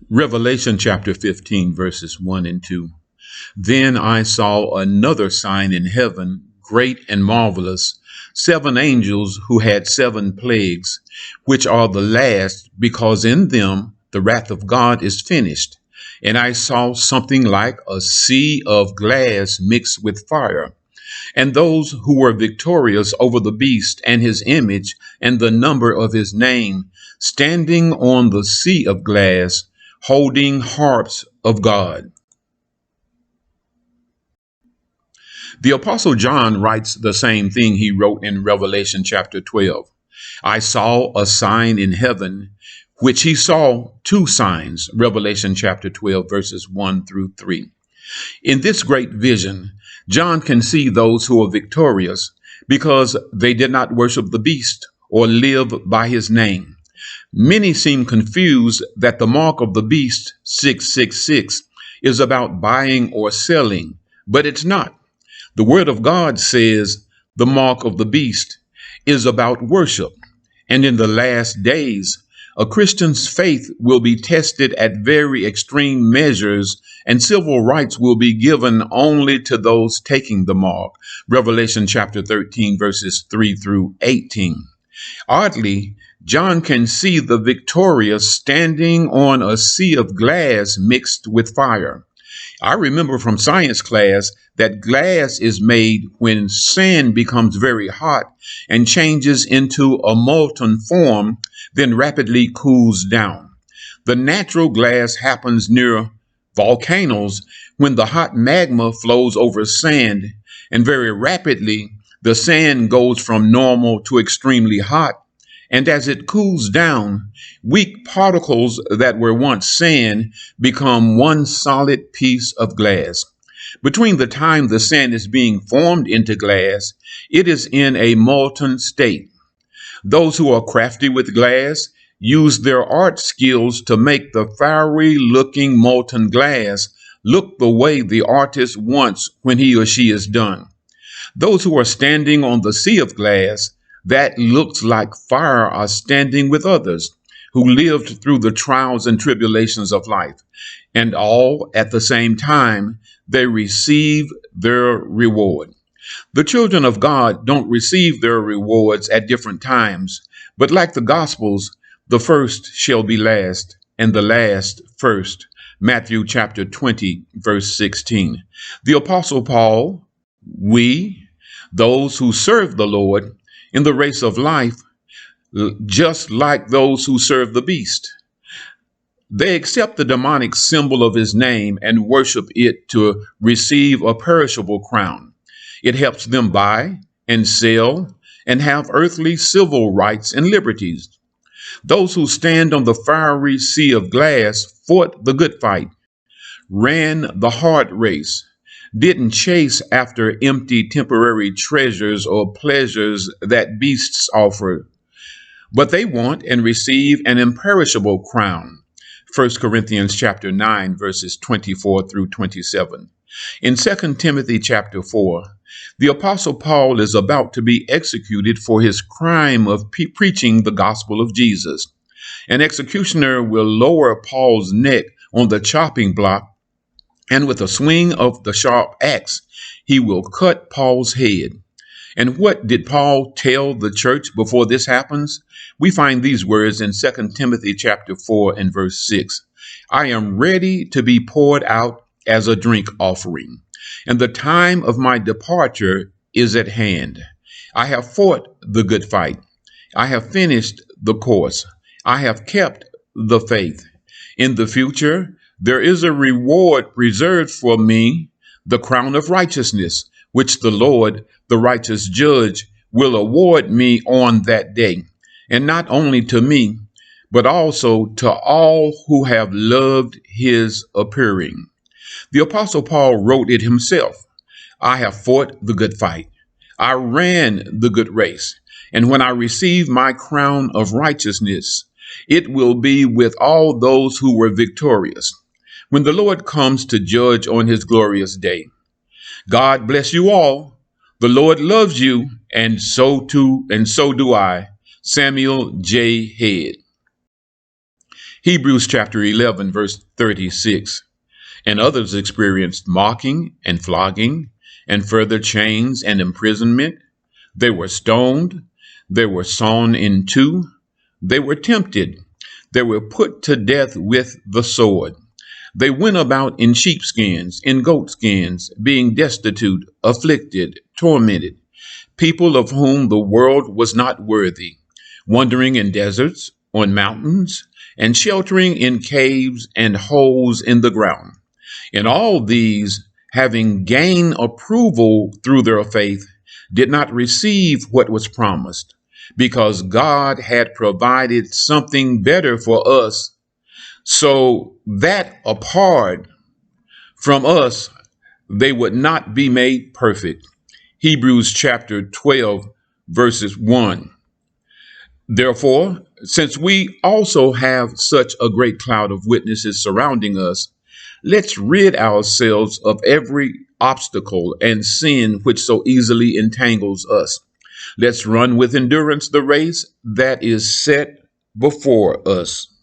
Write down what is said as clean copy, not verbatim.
Revelation chapter 15, verses 1 and 2. Then I saw another sign in heaven, great and marvelous, 7 angels who had 7 plagues, which are the last, because in them the wrath of God is finished. And I saw something like a sea of glass mixed with fire. And those who were victorious over the beast and his image and the number of his name, standing on the sea of glass, holding harps of God. The Apostle John writes the same thing he wrote in Revelation chapter 12. I saw a sign in heaven, which he saw 2 signs, Revelation chapter 12, verses 1 through 3. In this great vision, John can see those who are victorious because they did not worship the beast or live by his name. Many seem confused that the mark of the beast, 666, is about buying or selling, but it's not. The word of God says the mark of the beast is about worship. And in the last days, a Christian's faith will be tested at very extreme measures, and civil rights will be given only to those taking the mark. Revelation chapter 13, verses 3 through 18. Oddly, John can see the victorious standing on a sea of glass mixed with fire. I remember from science class that glass is made when sand becomes very hot and changes into a molten form, then rapidly cools down. The natural glass happens near volcanoes when the hot magma flows over sand, and very rapidly the sand goes from normal to extremely hot. And as it cools down, weak particles that were once sand become one solid piece of glass. Between the time the sand is being formed into glass, it is in a molten state. Those who are crafty with glass use their art skills to make the fiery looking molten glass look the way the artist wants when he or she is done. Those who are standing on the sea of glass that looks like fire are standing with others who lived through the trials and tribulations of life, and all at the same time they receive their reward. The children of God don't receive their rewards at different times, but like the Gospels, the first shall be last, and the last first. Matthew chapter 20, verse 16. The Apostle Paul, those who serve the Lord in the race of life, just like those who serve the beast. They accept the demonic symbol of his name and worship it to receive a perishable crown. It helps them buy and sell and have earthly civil rights and liberties. Those who stand on the fiery sea of glass fought the good fight, ran the hard race, didn't chase after empty temporary treasures or pleasures that beasts offer, but they want and receive an imperishable crown. 1 Corinthians chapter 9, verses 24 through 27. In 2 Timothy chapter 4, the Apostle Paul is about to be executed for his crime of preaching the gospel of Jesus. An executioner will lower Paul's neck on the chopping block, and with a swing of the sharp axe, he will cut Paul's head. And what did Paul tell the church before this happens? We find these words in 2 Timothy chapter 4 and verse 6. I am ready to be poured out as a drink offering, and the time of my departure is at hand. I have fought the good fight. I have finished the course. I have kept the faith. In the future, there is a reward reserved for me, the crown of righteousness, which the Lord, the righteous judge, will award me on that day. And not only to me, but also to all who have loved his appearing. The Apostle Paul wrote it himself. I have fought the good fight. I ran the good race. And when I receive my crown of righteousness, it will be with all those who were victorious when the Lord comes to judge on his glorious day. God bless you all. The Lord loves you, and so do I. Samuel J. Head. Hebrews chapter 11, verse 36. And others experienced mocking and flogging and further chains and imprisonment. They were stoned. They were sawn in two. They were tempted. They were put to death with the sword. They went about in sheepskins, in goatskins, being destitute, afflicted, tormented, people of whom the world was not worthy, wandering in deserts, on mountains, and sheltering in caves and holes in the ground. In all these, having gained approval through their faith, did not receive what was promised, because God had provided something better for us, so that apart from us, they would not be made perfect. Hebrews chapter 12, verses 1. Therefore, since we also have such a great cloud of witnesses surrounding us, let's rid ourselves of every obstacle and sin which so easily entangles us. Let's run with endurance the race that is set before us.